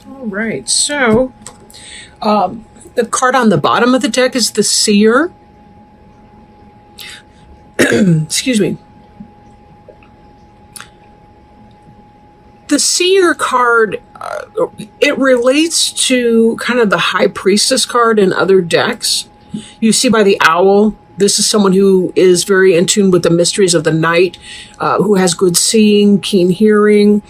All right. So the card on the bottom of the deck is the Seer. Excuse me. The Seer card, it relates to kind of the High Priestess card in other decks. You see by the owl, this is someone who is very in tune with the mysteries of the night, who has good seeing, keen hearing,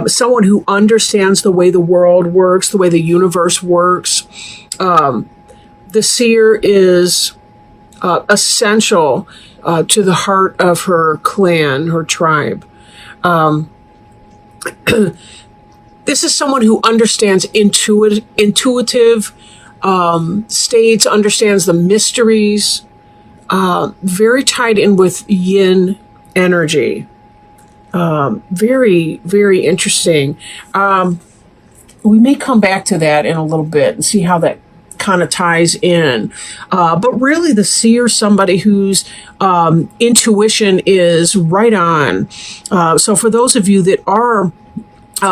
someone who understands the way the world works, the way the universe works. The Seer is essential to the heart of her clan, her tribe. This is someone who understands intuitive states, understands the mysteries, very tied in with yin energy. Very, very interesting. We may come back to that in a little bit and see how that kind of ties in. But really the Seer is somebody whose intuition is right on. So for those of you that are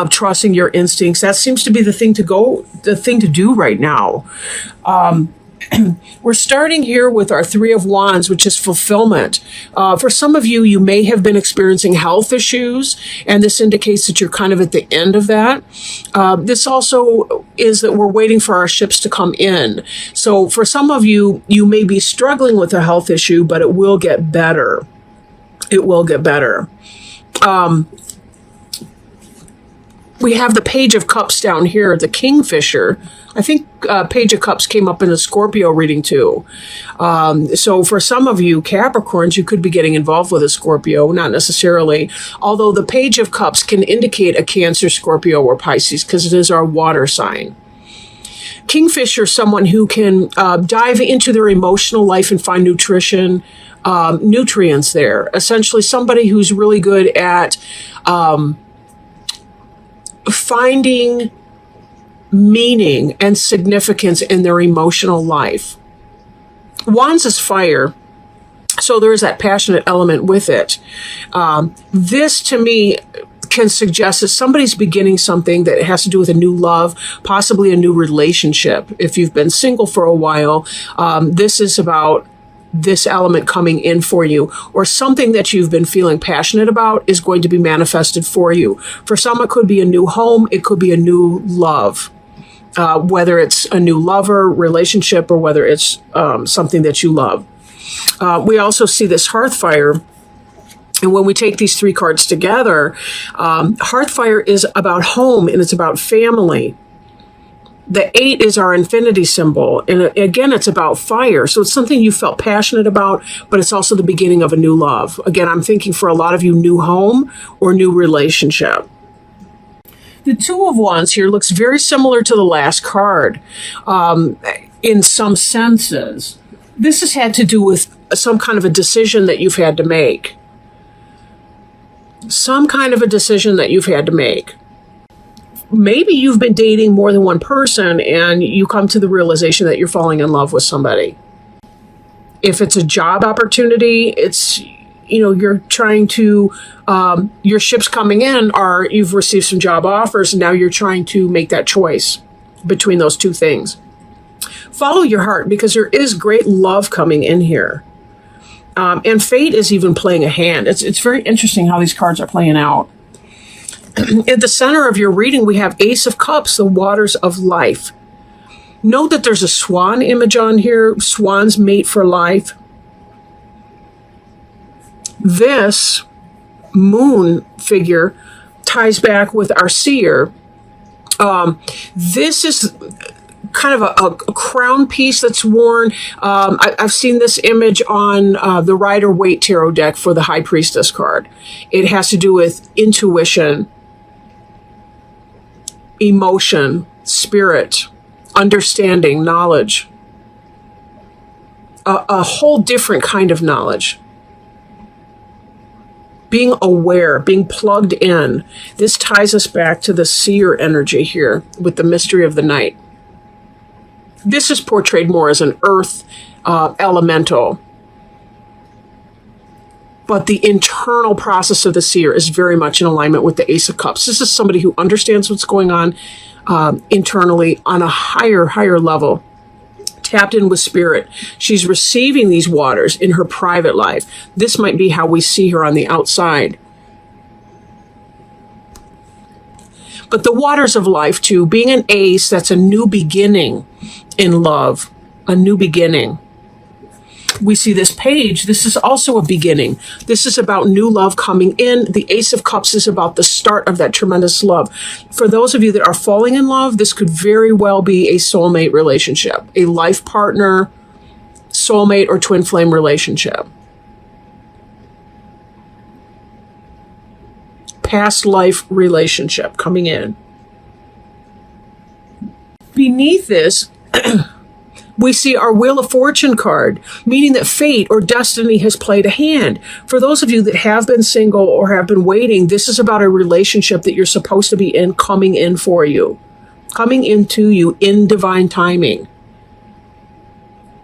trusting your instincts, that seems to be the thing to do right now. We're starting here with our Three of Wands, which is fulfillment. For some of you, you may have been experiencing health issues, and this indicates that you're kind of at the end of that. This also is that we're waiting for our ships to come in. So for some of you, you may be struggling with a health issue, but it will get better. It will get better. We have the Page of Cups down here, the Kingfisher. I think Page of Cups came up in the Scorpio reading too. So for some of you Capricorns, you could be getting involved with a Scorpio, not necessarily. Although the Page of Cups can indicate a Cancer, Scorpio, or Pisces because it is our water sign. Kingfisher, someone who can dive into their emotional life and find nutrients there. Essentially somebody who's really good at finding meaning and significance in their emotional life. Wands is fire, so there is that passionate element with it. This, to me, can suggest that somebody's beginning something that has to do with a new love, possibly a new relationship. If you've been single for a while, this is about this element coming in for you, or something that you've been feeling passionate about is going to be manifested for you. For some, it could be a new home. It could be a new love, whether it's a new lover, relationship, or whether it's something that you love. We also see this Hearthfire. And when we take these three cards together, Hearthfire is about home and it's about family. The 8 is our infinity symbol. And again, it's about fire. So it's something you felt passionate about, but it's also the beginning of a new love. Again, I'm thinking for a lot of you, new home or new relationship. The Two of Wands here looks very similar to the last card in some senses. This has had to do with some kind of a decision that you've had to make. Some kind of a decision that you've had to make. Maybe you've been dating more than one person and you come to the realization that you're falling in love with somebody. If it's a job opportunity, it's, you're trying to, your ship's coming in, or you've received some job offers and now you're trying to make that choice between those two things. Follow your heart because there is great love coming in here. And fate is even playing a hand. It's very interesting how these cards are playing out. At the center of your reading, we have Ace of Cups, the waters of life. Note that there's a swan image on here. Swans mate for life. This moon figure ties back with our seer. This is kind of a crown piece that's worn. I've seen this image on the Rider-Waite Tarot deck for the High Priestess card. It has to do with intuition, emotion, spirit, understanding, knowledge. A whole different kind of knowledge. Being aware, being plugged in. This ties us back to the seer energy here with the mystery of the night. This is portrayed more as an earth elemental. But the internal process of the seer is very much in alignment with the Ace of Cups. This is somebody who understands what's going on, internally on a higher level, tapped in with spirit. She's receiving these waters in her private life. This might be how we see her on the outside. But the waters of life, too, being an ace, that's a new beginning in love, a new beginning. We see this page. This is also a beginning. This is about new love coming in. The Ace of Cups is about the start of that tremendous love. For those of you that are falling in love, this could very well be a soulmate relationship, a life partner, soulmate, or twin flame relationship. Past life relationship coming in. Beneath this, we see our Wheel of Fortune card, meaning that fate or destiny has played a hand. For those of you that have been single or have been waiting, this is about a relationship that you're supposed to be in coming in for you, coming into you in divine timing.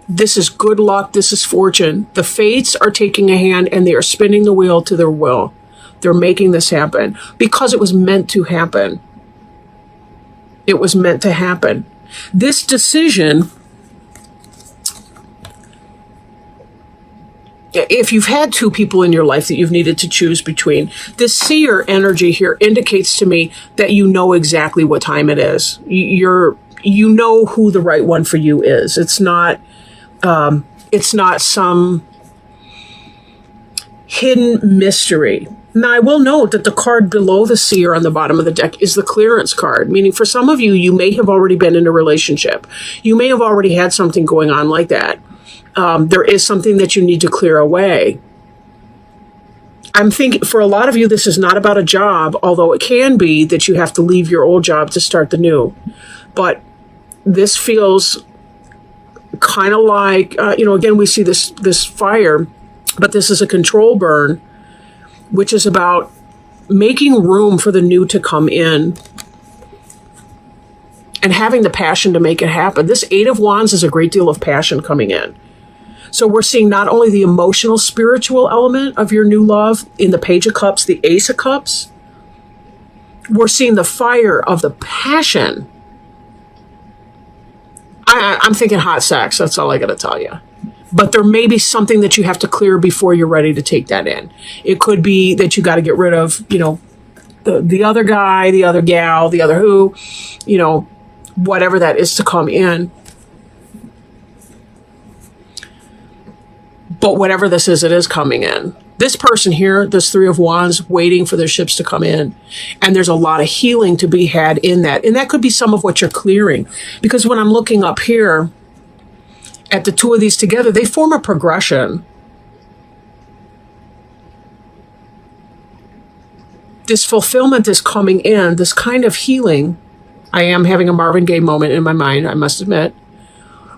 This is good luck. This is fortune. The fates are taking a hand and they are spinning the wheel to their will. They're making this happen because it was meant to happen. It was meant to happen. This decision, if you've had two people in your life that you've needed to choose between, this seer energy here indicates to me that you know exactly what time it is. You know who the right one for you is. It's not some hidden mystery. Now, I will note that the card below the seer on the bottom of the deck is the clearance card, meaning for some of you, you may have already been in a relationship. You may have already had something going on like that. There is something that you need to clear away. I'm thinking for a lot of you, this is not about a job, although it can be that you have to leave your old job to start the new. But this feels kind of like, again, we see this fire, but this is a control burn, which is about making room for the new to come in and having the passion to make it happen. This Eight of Wands is a great deal of passion coming in. So we're seeing not only the emotional, spiritual element of your new love in the Page of Cups, the Ace of Cups. We're seeing the fire of the passion. I'm thinking hot sex. That's all I got to tell you. But there may be something that you have to clear before you're ready to take that in. It could be that you got to get rid of, the other guy, the other gal, the other who, whatever that is to come in. But whatever this is, it is coming in. This person here, this Three of Wands, waiting for their ships to come in. And there's a lot of healing to be had in that. And that could be some of what you're clearing. Because when I'm looking up here at the two of these together, they form a progression. This fulfillment is coming in, this kind of healing. I am having a Marvin Gaye moment in my mind, I must admit.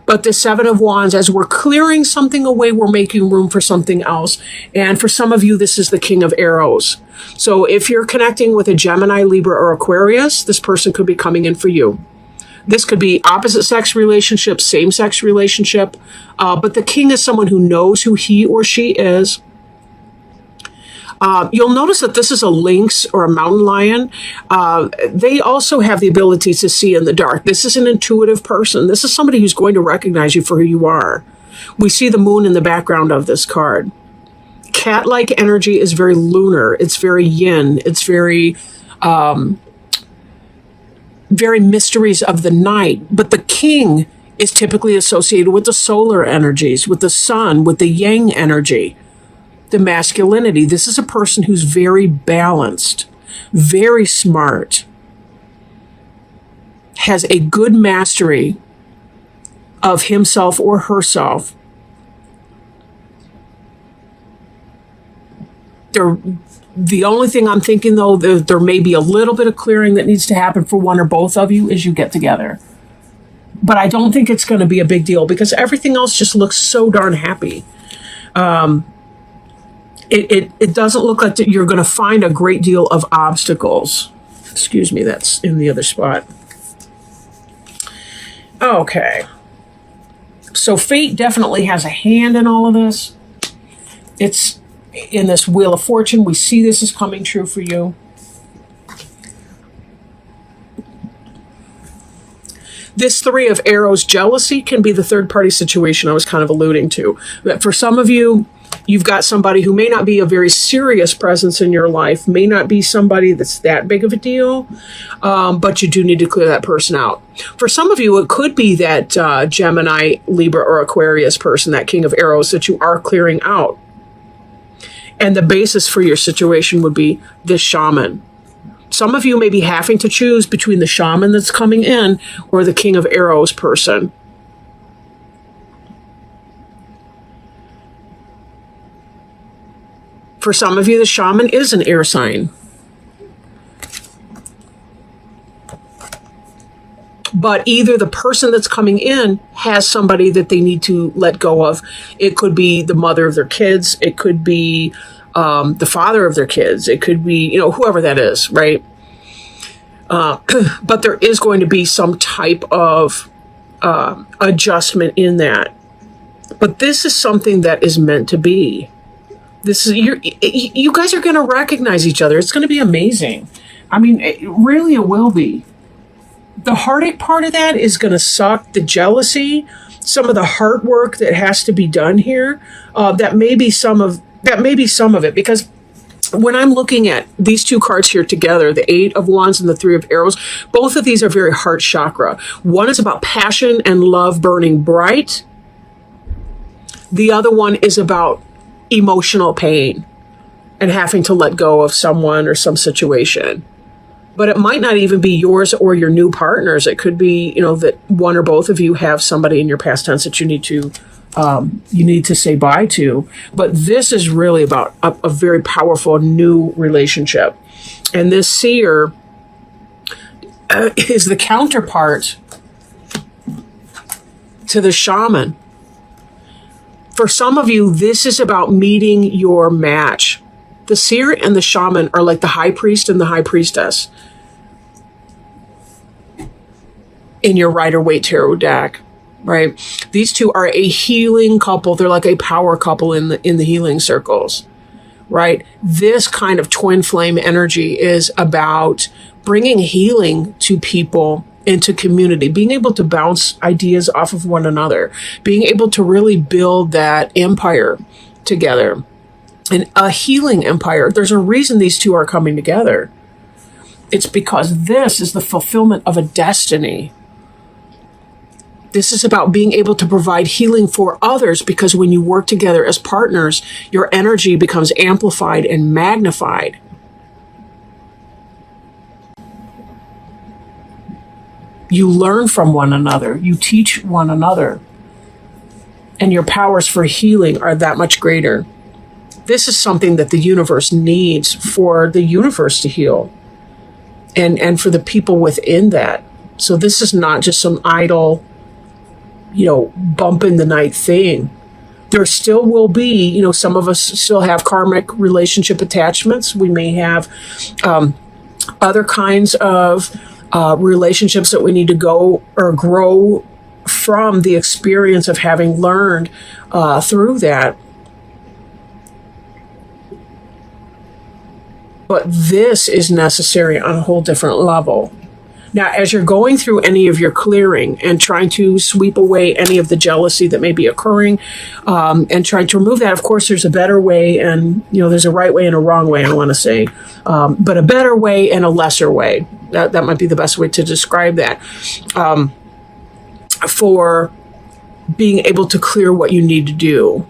But the Seven of Wands, as we're clearing something away, we're making room for something else. And for some of you, this is the King of Arrows. So if you're connecting with a Gemini, Libra, or Aquarius, this person could be coming in for you. This could be opposite sex relationship, same sex relationship. But the king is someone who knows who he or she is. You'll notice that this is a lynx or a mountain lion. They also have the ability to see in the dark. This is an intuitive person. This is somebody who's going to recognize you for who you are. We see the moon in the background of this card. Cat-like energy is very lunar. It's very yin. It's very mysteries of the night. But the king is typically associated with the solar energies, with the sun, with the yang energy. The masculinity. This is a person who's very balanced, very smart, has a good mastery of himself or herself. The only thing I'm thinking, though, there may be a little bit of clearing that needs to happen for one or both of you as you get together. But I don't think it's going to be a big deal because everything else just looks so darn happy. It doesn't look like that you're going to find a great deal of obstacles. Excuse me, that's in the other spot. Okay. So fate definitely has a hand in all of this. It's in this Wheel of Fortune. We see this is coming true for you. This Three of Arrows jealousy can be the third party situation I was kind of alluding to. But for some of you, you've got somebody who may not be a very serious presence in your life, may not be somebody that's that big of a deal, but you do need to clear that person out. For some of you, it could be that Gemini, Libra, or Aquarius person, that King of Arrows, that you are clearing out. And the basis for your situation would be this shaman. Some of you may be having to choose between the shaman that's coming in or the King of Arrows person. For some of you, the shaman is an air sign. But either the person that's coming in has somebody that they need to let go of. It could be the mother of their kids. It could be the father of their kids. It could be, whoever that is, right? But there is going to be some type of adjustment in that. But this is something that is meant to be. This is you guys are going to recognize each other. It's going to be amazing. I mean, it will be. The heartache part of that is going to suck. The jealousy, some of the heart work that has to be done here, that may be some of it. Because when I'm looking at these two cards here together, the Eight of Wands and the Three of Arrows, both of these are very heart chakra. One is about passion and love burning bright. The other one is about emotional pain and having to let go of someone or some situation. But it might not even be yours or your new partner's. It could be, that one or both of you have somebody in your past tense that you need to say bye to. But this is really about a very powerful new relationship. And this seer is the counterpart to the shaman. For some of you, this is about meeting your match. The seer and the shaman are like the high priest and the high priestess in your Rider-Waite Tarot deck, right? These two are a healing couple. They're like a power couple in the healing circles, right? This kind of twin flame energy is about bringing healing to people, into community, being able to bounce ideas off of one another, being able to really build that empire together. And a healing empire. There's a reason these two are coming together. It's because this is the fulfillment of a destiny. This is about being able to provide healing for others, because when you work together as partners, your energy becomes amplified and magnified. You learn from one another. You teach one another. And your powers for healing are that much greater. This is something that the universe needs for the universe to heal. And for the people within that. So this is not just some idle, bump in the night thing. There still will be, some of us still have karmic relationship attachments. We may have other kinds of relationships that we need to go or grow from the experience of having learned through that. But this is necessary on a whole different level. Now, as you're going through any of your clearing and trying to sweep away any of the jealousy that may be occurring, and trying to remove that, of course, there's a better way, and there's a right way and a wrong way, I want to say, but a better way and a lesser way. That might be the best way to describe that, for being able to clear what you need to do.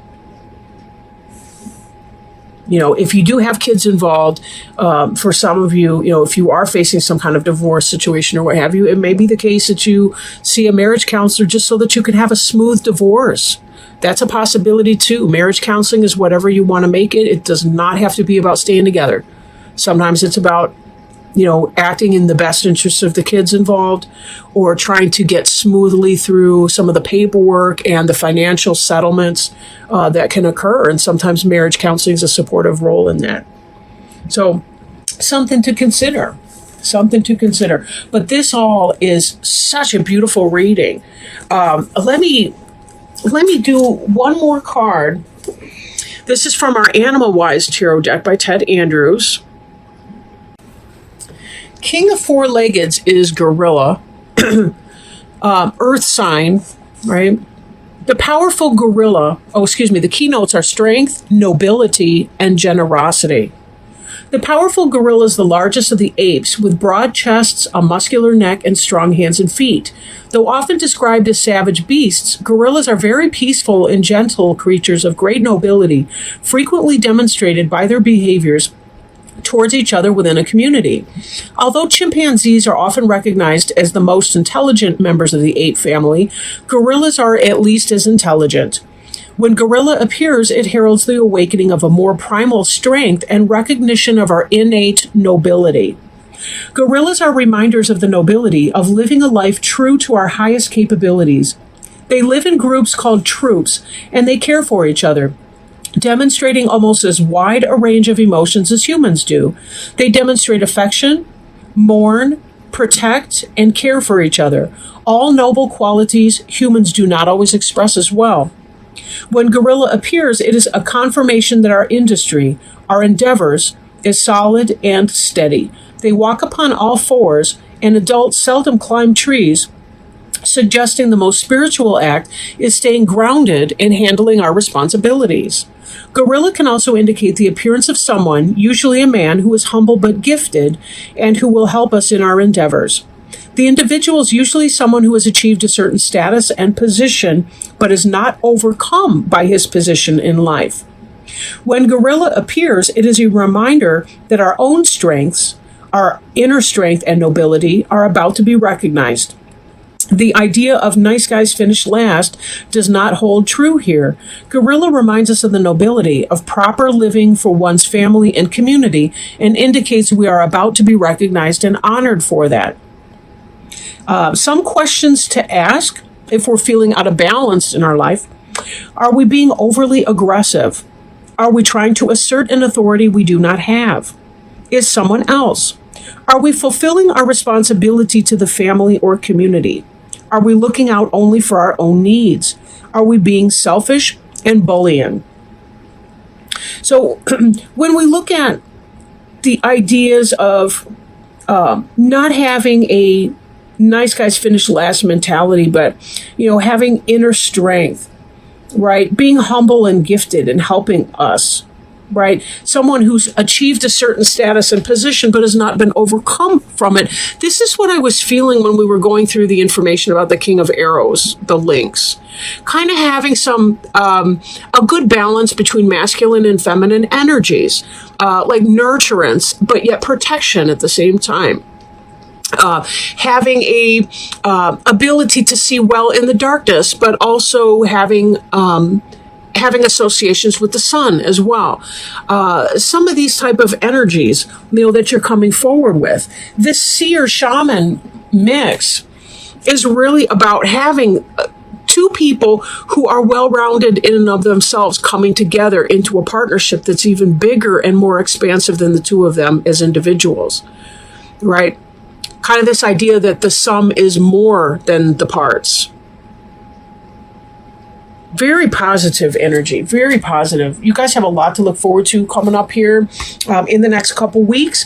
If you do have kids involved, for some of you, if you are facing some kind of divorce situation or what have you, it may be the case that you see a marriage counselor just so that you can have a smooth divorce. That's a possibility too. Marriage counseling is whatever you want to make it. It does not have to be about staying together. Sometimes it's about acting in the best interest of the kids involved, or trying to get smoothly through some of the paperwork and the financial settlements that can occur. And sometimes marriage counseling is a supportive role in that. So something to consider. But this all is such a beautiful reading. Let me do one more card. This is from our Animal Wise Tarot deck by Ted Andrews. King of Four-Leggeds is gorilla. earth sign, right? The powerful gorilla, the keynotes are strength, nobility, and generosity. The powerful gorilla is the largest of the apes, with broad chests, a muscular neck, and strong hands and feet. Though often described as savage beasts, gorillas are very peaceful and gentle creatures of great nobility, frequently demonstrated by their behaviors towards each other within a community. Although chimpanzees are often recognized as the most intelligent members of the ape family, gorillas are at least as intelligent. When gorilla appears, it heralds the awakening of a more primal strength and recognition of our innate nobility. Gorillas are reminders of the nobility of living a life true to our highest capabilities. They live in groups called troops, and they care for each other, demonstrating almost as wide a range of emotions as humans do. They demonstrate affection, mourn, protect, and care for each other, all noble qualities humans do not always express as well. When gorilla appears, it is a confirmation that our industry, our endeavors, is solid and steady. They walk upon all fours, and adults seldom climb trees, suggesting the most spiritual act is staying grounded and handling our responsibilities. Gorilla can also indicate the appearance of someone, usually a man, who is humble but gifted and who will help us in our endeavors. The individual is usually someone who has achieved a certain status and position, but is not overcome by his position in life. When gorilla appears, it is a reminder that our own strengths, our inner strength and nobility, are about to be recognized. The idea of nice guys finish last does not hold true here. Gorilla reminds us of the nobility of proper living for one's family and community and indicates we are about to be recognized and honored for that. Some questions to ask if we're feeling out of balance in our life. Are we being overly aggressive? Are we trying to assert an authority we do not have? Is someone else? Are we fulfilling our responsibility to the family or community? Are we looking out only for our own needs? Are we being selfish and bullying? So when we look at the ideas of not having a nice guys finish last mentality, but, having inner strength, right? Being humble and gifted and helping us, right? Someone who's achieved a certain status and position, but has not been overcome from it. This is what I was feeling when we were going through the information about the King of Arrows, the links. Kind of having some, a good balance between masculine and feminine energies, like nurturance, but yet protection at the same time. Having a ability to see well in the darkness, but also having associations with the sun as well. Some of these type of energies, that you're coming forward with. This seer shaman mix is really about having two people who are well-rounded in and of themselves coming together into a partnership that's even bigger and more expansive than the two of them as individuals, right? Kind of this idea that the sum is more than the parts. Very positive energy, very positive. You guys have a lot to look forward to coming up here in the next couple weeks.